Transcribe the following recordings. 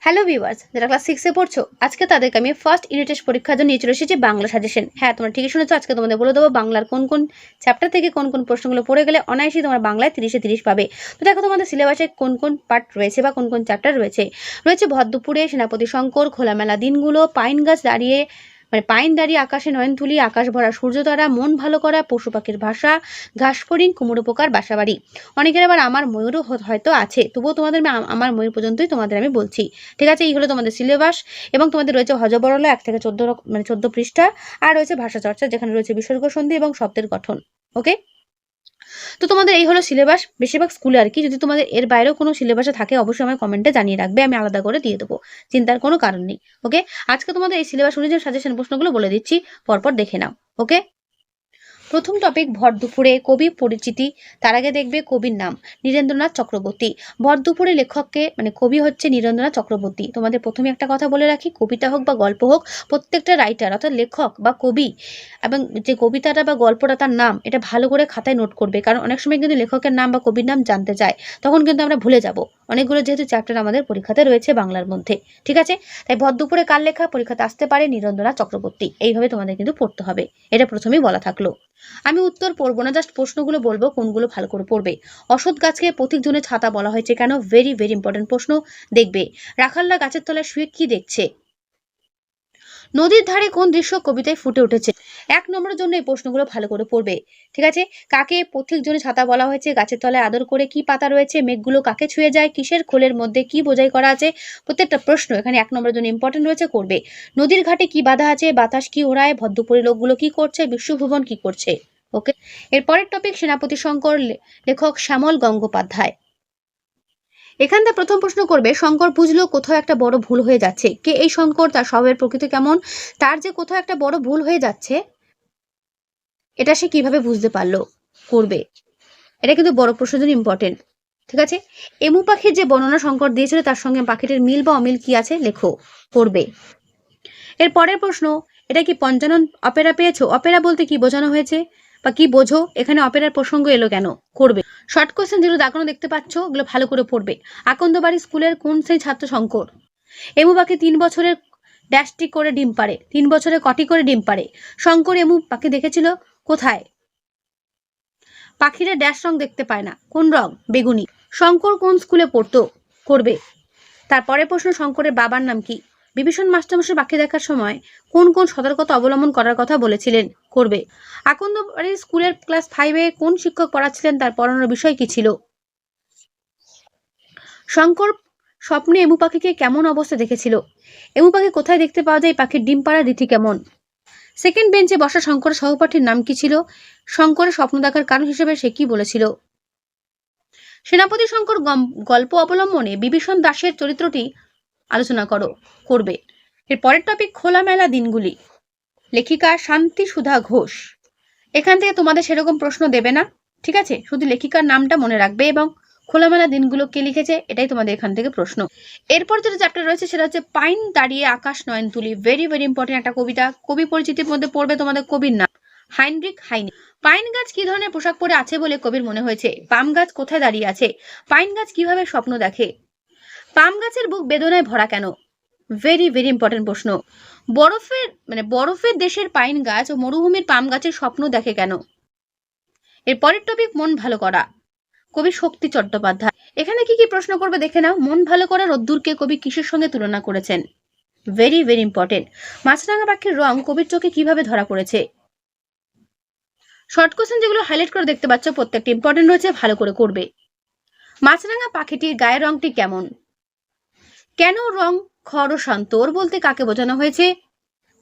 Hello viewers, যারা class 6 এ পড়ছো আজকে তাদেরকে আমি ফার্স্ট ইউনিট টেস্ট পরীক্ষার জন্য নিয়ে চলে এসেছি বাংলা সাজেশন। হ্যাঁ, তোমরা ঠিকই শুনেছো, আজকে তোমাদের বলে দেবো বাংলার কোন কোন চ্যাপ্টার থেকে কোন কোন প্রশ্নগুলো পড়ে গেলে অনায়াসেই তোমরা বাংলায় 30 এ 30 পাবে। তো দেখো তোমাদের সিলেবাসে কোন কোন পার্ট রয়েছে বা কোন কোন চ্যাপ্টার রয়েছে ভর দুপুরে, সেনাপতি শঙ্কর, খোলামেলা দিনগুলো, পাইন গাছ দাঁড়িয়ে পাইন দাঁড়িয়ে আকাশে নয়ন তুলি, আকাশ ভরা সূর্যতারা, মন ভালো করা, পশু পাখির ভাষা, ঘাস ফড়িং, কুমড়ো পোকার বাসাবাড়ি। অনেকের আবার আমার ময়ূরও হয়তো আছে, তবুও তোমাদের আমার ময়ূর পর্যন্তই তোমাদের আমি বলছি। ঠিক আছে, এই হলো তোমাদের সিলেবাস। এবং তোমাদের রয়েছে হজবরল 1 থেকে 14 পৃষ্ঠা, আর রয়েছে ভাষা চর্চা, যেখানে রয়েছে বিসর্গ সন্ধি এবং শব্দের গঠন। ওকে, তো তোমাদের এই হলো সিলেবাস, বেশিরভাগ স্কুলে আর কি। যদি তোমাদের এর বাইরেও কোনো সিলেবাসে থাকে অবশ্যই আমার কমেন্টে জানিয়ে রাখবে, আমি আলাদা করে দিয়ে দেবো, চিন্তার কোনো কারণ নেই। ওকে, আজকে তোমাদের এই সিলেবাস অনুযায়ী সাজেশন প্রশ্নগুলো বলে দিচ্ছি, পরপর দেখে নাও। ওকে, প্রথম টপিক ভর দুপুরে কবি পরিচিতি। তার আগে দেখবে কবির নাম নীরেন্দ্রনাথ চক্রবর্তী। ভর দুপুরে লেখককে কবি হচ্ছে নীরেন্দ্রনাথ চক্রবর্তী। তোমাদের প্রথমে একটা কথা বলে রাখি, কবিতা হোক বা গল্প হোক, প্রত্যেকটা রাইটার অর্থাৎ লেখক বা কবি এবং যে কবিতাটা বা গল্পটা তার নাম, এটা ভালো করে খাতায় নোট করবে, কারণ অনেক সময় কিন্তু লেখকের নাম বা কবির নাম জানতে চায়, তখন কিন্তু আমরা ভুলে যাব। অনেকগুলো যেহেতু চ্যাপ্টার আমাদের পরীক্ষাতে রয়েছে বাংলার মধ্যে। ঠিক আছে, তাই ভর দুপুরে কার লেখা পরীক্ষাতে আসতে পারে? নীরেন্দ্রনাথ চক্রবর্তী। এইভাবে তোমাদের কিন্তু পড়তে হবে, এটা প্রথমেই বলা থাকলো। আমি উত্তর পড়বো না, জাস্ট প্রশ্নগুলো বলবো, কোনগুলো ভালো করে পড়বে। অশ্বত্থ গাছকে পথিকজনে ছাতা বলা হয়েছে কেন? ভেরি ভেরি ইম্পর্টেন্ট প্রশ্ন। দেখবে রাখাল্লা গাছের তলায় শুয়ে কি দেখছে? নদীর ধারে কোন দৃশ্য কবিতায় ফুটে উঠেছে? 1 নম্বরের জন্য এই প্রশ্নগুলো ভালো করে পড়বে। ঠিক আছে, কাকে পথিকজনে ছাতা বলা হয়েছে? গাছের তলায় আদর করে কি পাতা রয়েছে? মেঘগুলো কাকে ছুঁয়ে যায়? কিসের খোলের মধ্যে কি বোঝাই করা আছে? প্রত্যেকটা প্রশ্ন এখানে 1 নম্বরের জন্য ইম্পর্টেন্ট রয়েছে, করবে। নদীর ঘাটে কি বাধা আছে? বাতাস কি ওড়ায়? ভদ্রপুরী লোকগুলো কি করছে? বিশ্বভুবন কি করছে? ওকে, এরপরের টপিক সেনাপতি শঙ্কর, লেখক শ্যামল গঙ্গোপাধ্যায়। এখান থেকে প্রথম প্রশ্ন করবে, শঙ্কর বুঝলো কোথাও একটা বড় ভুল হয়ে যাচ্ছে। কে এই শঙ্কর? তার স্বভাবের প্রকৃতি কেমন? তার যে কোথাও একটা বড় ভুল হয়ে যাচ্ছে, এটা সে কিভাবে বুঝতে পারলো? করবে। এটা কিন্তু বড় প্রশ্নের জন্য ইম্পর্টেন্ট। ঠিক আছে, এমু পাখির যে বর্ণনা শঙ্কর দিয়েছিল, তার সঙ্গে পাখিটির মিল বা অমিল কি আছে লেখো, করবে। এর পরের প্রশ্ন, এটা কি পঞ্চানন অপেরা পেয়েছো? অপেরা বলতে কি বোঝানো হয়েছে বা কি বোঝো? এখানে অপেরার প্রসঙ্গ এলো কেন? করবে। শর্ট কোশ্চেন যেগুলো দাগানো দেখতে পাচ্ছ, ওগুলো ভালো করে পড়বে। আকন্দবাড়ি স্কুলের কোন সেই ছাত্র শঙ্কর? এমু পাখি 3 বছরের ড্যাশটি করে ডিম পারে? 3 বছরে কটি করে ডিম পারে? শঙ্কর এমু পাখি দেখেছিল কোথায়? পাখিরা ড্যাশ রং দেখতে পায় না, কোন রং? বেগুনি। শঙ্কর কোন স্কুলে পড়তো? করবে। তারপরে প্রশ্ন, শঙ্করের বাবার নাম কি? বিভীষণ মাস্টারমশাই পাখি দেখার সময় কোন কোন সতর্কতা অবলম্বন করার কথা বলেছিলেন? করবে। আকন্দবাড়ির স্কুলের ক্লাস 5-এ কোন শিক্ষক পড়াচ্ছিলেন? তার পড়ানোর বিষয় কি ছিল? শঙ্কর স্বপ্নে এমু পাখিকে কেমন অবস্থা দেখেছিল? এমু পাখি কোথায় দেখতে পাওয়া যায়? পাখির ডিম পাড়ার রীতি কেমন? সেকেন্ড বেঞ্চে বসা শঙ্করের সহপাঠীর নাম কি ছিল? শঙ্করের স্বপ্ন দেখার কারণ হিসেবে সে কি বলেছিল? সেনাপতি শঙ্কর গল্প অবলম্বনে বিভীষণ দাসের চরিত্রটি আলোচনা করো, করবে। এর পরের টপিক খোলামেলা দিনগুলি। লেখিকা শান্তি সুধা ঘোষ। এখান থেকে তোমাদের সেরকম প্রশ্ন দেবে না, ঠিক আছে, শুধু লেখিকার নামটা মনে রাখবে এবং খোলামেলা দিনগুলো কে লিখেছে এটাই তোমাদের এখান থেকে প্রশ্ন। এরপর যেটা চ্যাপ্টার রয়েছে সেটা হচ্ছে পাইন দাঁড়িয়ে আকাশ নয়ন তুলি। ভেরি ভেরি ইম্পর্টেন্ট একটা কবিতা। কবি পরিচিতির মধ্যে পড়বে তোমাদের কবির নাম হাইনরিক হাইনে। পাইন গাছ কি ধরনের পোশাক পরে আছে বলে কবির মনে হয়েছে? পাম গাছ কোথায় দাঁড়িয়ে আছে? পাইন গাছ কিভাবে স্বপ্ন দেখে? পাম গাছের বুক বেদনায় ভরা কেন? ভেরি ভেরি ইম্পর্টেন্ট প্রশ্ন। বরফের দেশের পাইন গাছ ও মরুভূমির পাম গাছের স্বপ্ন দেখে কেন? এর পরের টপিক মন ভালো করা। কবি শক্তি চট্টোপাধ্যায়। এখানে কি কি প্রশ্ন করবে দেখে নাও। মন ভালো করা রোদ্দুরকে কবি কিসের সঙ্গে তুলনা করেছেন? Very very important. মাছরাঙা পাখির রং কবির চোখে কিভাবে ধরা পড়েছে? শর্ট কোশ্চেন যেগুলো হাইলাইট করে দেখতে পাচ্ছ প্রত্যেকটা ইম্পর্টেন্ট রয়েছে, ভালো করে করবে। মাছরাঙা পাখিটির গায়ের রংটি কেমন? কেন রং খর ও শান্ত? ওর বলতে কাকে বোঝানো হয়েছে?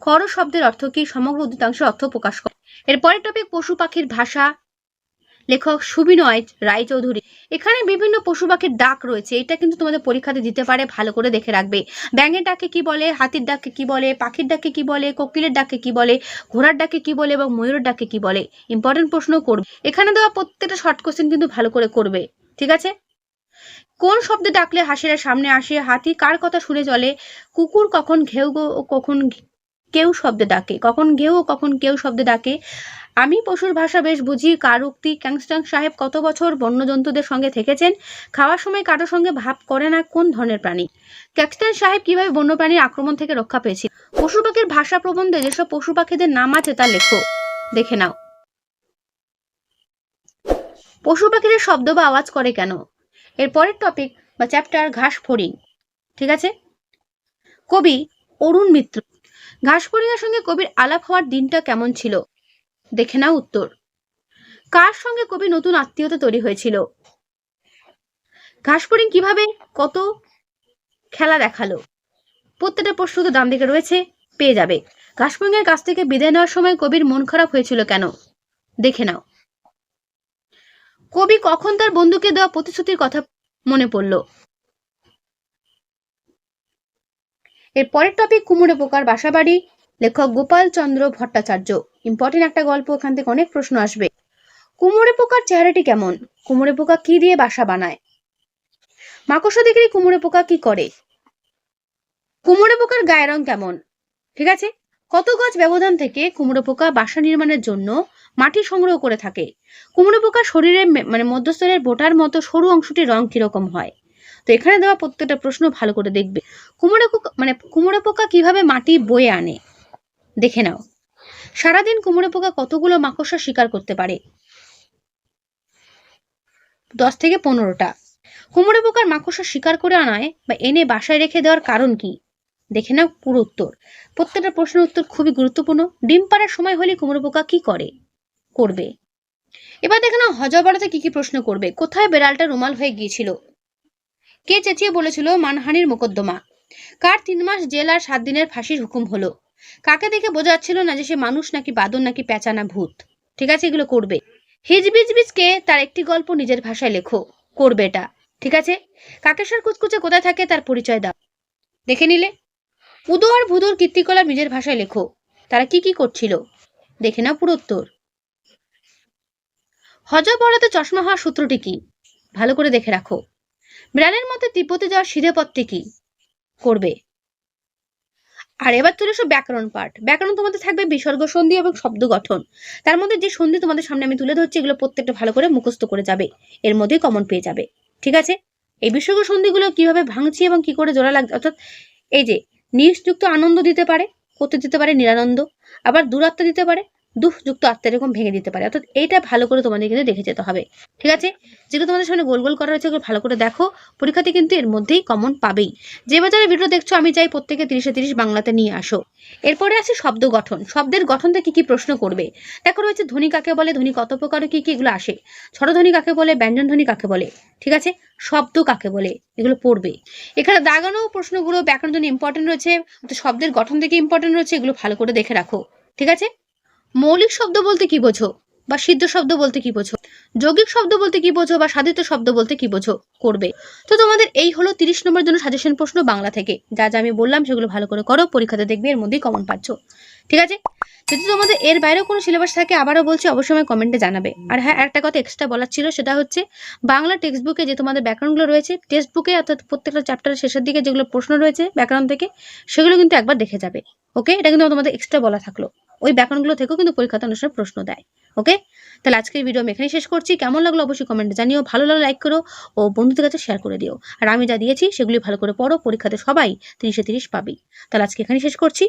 খর শব্দের অর্থ কি? সমগ্র উদ্যুতাংশের অর্থ প্রকাশ করে। এর পরের টপিক পশু পাখির ভাষা। লেখক সুবিনয় রায়চৌধুরী। এখানে বিভিন্ন পশু পাখির ডাক রয়েছে, এটা কিন্তু তোমাদের পরীক্ষাতে দিতে পারে, ভালো করে দেখে রাখবে। ব্যাঙের ডাকে কি বলে? হাতির ডাকে কি বলে? পাখির ডাকে কি বলে? কোকিলের ডাকে কি বলে? ঘোড়ার ডাকে কি বলে? এবং ময়ূরের ডাকে কি বলে? ইম্পর্টেন্ট প্রশ্ন করবে। এখানে দেওয়া প্রত্যেকটা শর্ট কোশ্চেন কিন্তু ভালো করে করবে, ঠিক আছে। কোন শব্দে ডাকলে হাসিরা সামনে আসে? হাতি কার কথা শুনে চলে? কুকুর কখন ঘেউ ও কখন কেউ শব্দে ডাকে? কখন ঘেউ ও কখন কেউ শব্দে ডাকে? আমি পশুর ভাষা বেশ বুঝি, কার উক্তি। ক্যাংস্টাং সাহেব কত বছর বন্যজন্তুদের সঙ্গে থেকেছেন, খাওয়ার সময় কারোর সঙ্গে ভাব করে না কোন ধরনের প্রাণী। ক্যাংস্টাং সাহেব কিভাবে বন্যপ্রাণীর আক্রমণ থেকে রক্ষা পেয়েছিল। পশু পাখির ভাষা প্রবন্ধে যেসব পশু পাখিদের নাম আছে তা লেখো, দেখে নাও। পশু পাখিরা শব্দ বা আওয়াজ করে কেন। এর পরের টপিক বা চ্যাপ্টার ঘাস ফড়িং, ঠিক আছে। কবি অরুণ মিত্র। ঘাস ফড়িংয়ের সঙ্গে কবির আলাপ হওয়ার দিনটা কেমন ছিল, দেখে নাও উত্তর। কার সঙ্গে কবি নতুন আত্মীয়তা তৈরি হয়েছিল। ঘাস ফড়িং কিভাবে কত খেলা দেখালো। প্রত্যেকটা প্রশ্ন তো ডান দিকে রয়েছে, পেয়ে যাবে। ঘাস ফড়িংয়ের কাছ থেকে বিদায় নেওয়ার সময় কবির মন খারাপ হয়েছিল কেন, দেখে নাও। কবি কখন তার বন্ধুকে দেওয়া প্রতিশ্রুতির কথা মনে পড়ল। এর পরের টপিক কুমড়ে পোকার বাসাবাড়ি, লেখক গোপাল চন্দ্র ভট্টাচার্য। ইম্পর্টেন্ট একটা গল্প, এখান থেকে অনেক প্রশ্ন আসবে। কুমড়ে পোকার চেহারাটি কেমন, কুমড়ে পোকা কি দিয়ে বাসা বানায়। মাকড়সা দেখলে কুমড়ে পোকা কি করে। কুমড়ে পোকার গায়ের রং কেমন, ঠিক আছে। কত গজ ব্যবধান থেকে কুমড়ো পোকা বাসা নির্মাণের জন্য মাটি সংগ্রহ করে থাকে। কুমড়ো পোকা শরীরের মধ্যস্থলের বোটার মতো সরু অংশটির রং কিরকম হয়। তো এখানে দেওয়া প্রত্যেকটা প্রশ্ন ভালো করে দেখবে। কুমড়ো পোকা কিভাবে মাটি বয়ে আনে, দেখে নাও। সারাদিন কুমড়ো পোকা কতগুলো মাকড়সা শিকার করতে পারে, 10 থেকে 15টা। কুমড়ো পোকার মাকড়সা শিকার করে আনায় বা এনে বাসায় রেখে দেওয়ার কারণ কি, দেখে নাও পুরো উত্তর। প্রত্যেকটা প্রশ্নের উত্তর খুবই গুরুত্বপূর্ণ। ডিম পাড়ার সময় হলে কুমড়ো পোকা কি করবে। এবার দেখে নাও হজবড়াতে কি কি প্রশ্ন করবে। কোথায় বেড়ালটা রুমাল হয়ে গিয়েছিল। কে চেঁচিয়ে বলেছিল মানহানির মোকদ্দমা। কার 3 মাস জেল আর 7 দিনের ফাঁসির হুকুম হলো। কাকে দেখে বোঝা যাচ্ছিল না যে সে মানুষ নাকি বাদর নাকি পেঁচা না ভূত, ঠিক আছে, এগুলো করবে। হিজবিজবিজকে তার একটি গল্প নিজের ভাষায় লেখো, করবে এটা, ঠিক আছে। কাকেশ্বর কুচকুচে কোথায় থাকে তার পরিচয় দাও, দেখে নিলে। উদো আর ভুদোর কীর্তিকলাপ নিজের ভাষায় লেখো, তারা কি কি করছিল, দেখে নাও পুরো উত্তর। হজব পড়াতে চশমা হওয়ার সূত্রটি কি, ভালো করে দেখে রাখো। বিড়ালের মধ্যে তিব্বতে যাওয়ার সিধে পথটি কি, করবে। আর এবার চলে এসো ব্যাকরণ পার্ট। ব্যাকরণ তোমাদের থাকবে বিসর্গ সন্ধি এবং শব্দ গঠন। তার মধ্যে যে সন্ধি তোমাদের সামনে আমি তুলে ধরছি এগুলো প্রত্যেকটা ভালো করে মুখস্থ করে যাবে, এর মধ্যেই কমন পেয়ে যাবে, ঠিক আছে। এই বিসর্গ সন্ধিগুলো কিভাবে ভাঙছি এবং কি করে জোড়া লাগছে, অর্থাৎ এই যে নিযুক্ত আনন্দ দিতে পারে, করতে দিতে পারে নিরানন্দ, আবার দূরাত্মা দিতে পারে, দুঃযুক্ত আত্মা এরকম ভেঙে দিতে পারে। অর্থাৎ এইটা ভালো করে তোমাদের কিন্তু দেখে যেতে হবে, ঠিক আছে। যেগুলো তোমাদের সামনে গোল গোল করা রয়েছে এগুলো ভালো করে দেখো, পরীক্ষাতে কিন্তু এর মধ্যেই কমন পাবেই। যে বাজারে ভিডিও দেখছো আমি চাই প্রত্যেকে 30-এ 30 বাংলাতে নিয়ে আসো। এরপরে আছে শব্দ গঠন। শব্দের গঠন থেকে কি প্রশ্ন করবে। দেখো রয়েছে ধ্বনি কাকে বলে, ধ্বনি কত প্রকার, কি কি এগুলো আসে। স্বরধ্বনি কাকে বলে, ব্যঞ্জন ধ্বনি কাকে বলে, ঠিক আছে। শব্দ কাকে বলে, এগুলো পড়বে। এখানে দাগানো প্রশ্নগুলো ব্যাকরণ জন্য ইম্পর্টেন্ট রয়েছে, শব্দের গঠন থেকে ইম্পর্টেন্ট রয়েছে, এগুলো ভালো করে দেখে রাখো, ঠিক আছে। মৌলিক শব্দ বলতে কি বোঝো, বা সিদ্ধ শব্দ বলতে কি বোঝো, যৌগিক শব্দ বলতে কি বোঝো, বা সাধিত শব্দ বলতে কি বোঝো, করবে। তো তোমাদের এই হলো 30 নম্বর জন্য সাজেশন প্রশ্ন বাংলা থেকে। যা যা আমি বললাম সেগুলো ভালো করে করো, পরীক্ষাতে দেখবে এর মধ্যেই কমন পাচ্ছ, ঠিক আছে। যদি তোমাদের এর বাইরেও কোনো সিলেবাস থাকে আবারও বলছি অবশ্যই আমায় কমেন্টে জানাবে। আর হ্যাঁ, একটা কথা এক্সট্রা বলার ছিল, সেটা হচ্ছে বাংলা টেক্সট বুকে যে তোমাদের ব্যাকরণগুলো রয়েছে, টেক্সট বুকে অর্থাৎ প্রত্যেকটা চ্যাপ্টারের শেষের দিকে যেগুলো প্রশ্ন রয়েছে ব্যাকরণ থেকে, সেগুলো কিন্তু একবার দেখে যাবে, ওকে। এটা কিন্তু তোমাদের এক্সট্রা বলা থাকলো, ওই ব্যাকরণগুলো থেকেও কিন্তু পরীক্ষাতে অনেক সময় প্রশ্ন দেয়, ওকে। তাহলে আজকের ভিডিও আমি এখানেই শেষ করছি। কেমন লাগলো অবশ্যই কমেন্টে জানিও, ভালো লাগলে লাইক করো ও বন্ধুদের কাছে শেয়ার করে দিও। আর আমি যা দিয়েছি সেগুলি ভালো করে পড়ো, পরীক্ষাতে সবাই 30-এ 30 পাবেই। তাহলে আজকে এখানেই শেষ করছি।